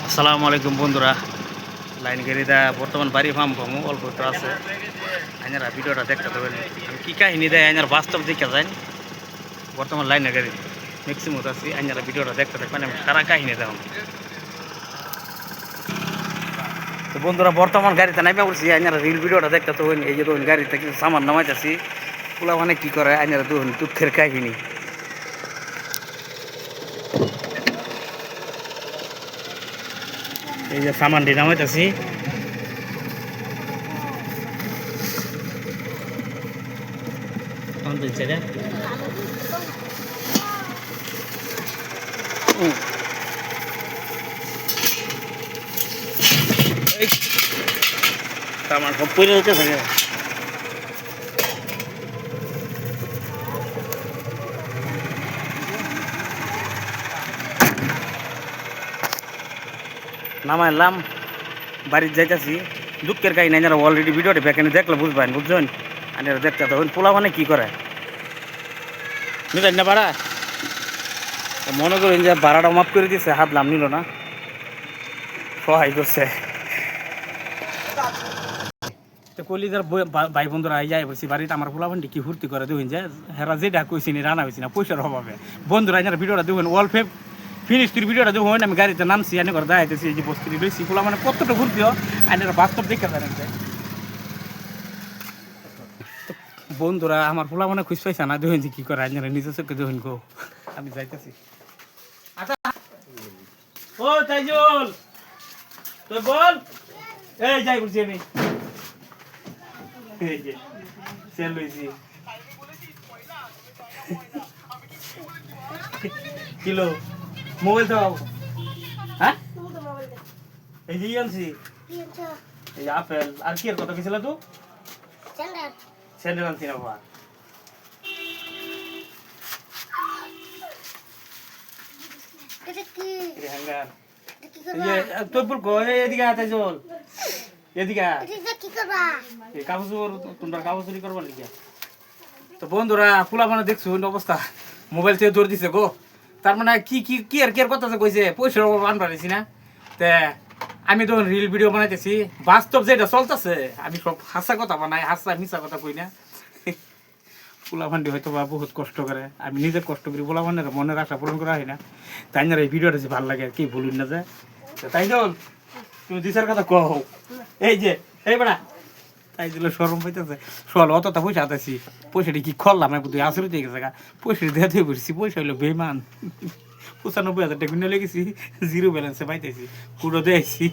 আসসালামু আলাইকুম বন্ধুরা, লাইন গাড়িটা বর্তমান বাড়ি ফার্ম ফার্মও অল্প একটু আছে। আইনারা ভিডিওটা দেখতে পাবেন আমি কী কাহিনী দেয় আইনার বাস্তব দেখে যাই। বর্তমান লাইনের গাড়ি ম্যাক্সিমাম আছি, আইনারা ভিডিওটা দেখতে থাকবেন আমি সারা কাহিনী দেখ। তো বন্ধুরা বর্তমান গাড়িতে নামে বলছি, আইনারা রিল ভিডিওটা দেখতে তো এই যে ধরুন গাড়িতে কিছু সামান নামাইতেছি। ওলা মানে কী করে আইনারা ধরুন দুঃখের কাহিনী। এই যে সামানটি নামাইতেছি, সামান সব পড়ে হতে থাকে। নামাইলাম, বাড়িতে যাইতেছি। দুঃখের কাহিনী আইনারা অলরেডি ভিডিওটি ব্যাকেনে দেখলে বুঝবেন, বুঝছেন? আইনারা দেখতে তখন পোলা মানে কী করে নিলেন না ভাড়া। মনে করেন যে ভাড়াটা মাফ করে দিচ্ছে, হাত লাম নিল না, সহায় করছে। তো কলিজার ভাই বন্ধুরা আই যাই বলছি বাড়িতে আমার পোলা বান্ডি কি ফুর্তি করে দেখুন যে হেরা যেটা কইছি নি রান্না হয়েছি না পয়সার অভাবে। বন্ধুরা আইনারা ভিডিওটা দেখুন, ওয়াল ফেপ ফিনিশটির ভিডিওটা দেখুন। আমি গাড়িতে নামছি, আনি করে দেখাইতেছি এই যে বস্তি লইছি পোলা মানে কতটা ফুর্তিও আইনারা বাস্তব দেখে জানেন। বন্ধুরা আমার পোলা মানে খুঁজ পাইছে না, দেখুন যে কী করে আইনারা নিজের চোখে দেখুন গো। আমি যাইতেছি। আচ্ছা ও তাইজুল তুই বল, এই যাই বলছি আমি। এই যে সেল লইছি কিলো মোবাইল দাও। হ্যাঁ এই যে আনছি, এই আপেল আর কি এর কথা গেছিল তো স্যান্ডেল আনছি না বাবা। তুই বল গো এদিকে তাই চল এদিকে কাগজ তোমরা কাগজ চুরি করবার লিখে। তো বন্ধুরা ফুলা মানে দেখছো অবস্থা, মোবাইল থেকে দৌড় দিছে গো। তার মানে কি কি কি আর কি আর কথা কইছে পয়সার অভাব আনবা দিছি না। তে আমি তখন রিল ভিডিও বানাইতেছি, বাস্তব যেটা চলতেছে আমি সব হাসা কথা বানাই, হাসা মিশা কথা কই না। পোলা ভান্ডি হয়তো বা বহুত কষ্ট করে, আমি নিজে কষ্ট করি পোলা ভান্ডের মনের আশা পূরণ করা হয় না। তাই না এই ভিডিওটা যে ভালো লাগে আর কি বলুন না যে তাই চল তুমি দিশার কথা কও। এই যে এই বেড়া তাই দিল সরম পাইতেছে সল অতটা পয়সা আতাছি, পয়সাটি কি করলাম আমি তুই আসলে দিয়ে গেছে পয়সাটি দিয়ে দিয়ে বসেছি। পয়সা হইলো বেমান 95,000 টাকা কিনে লেগেছি, জিরো ব্যালেন্সে পাইতেছি কুড়ো দিয়েছি।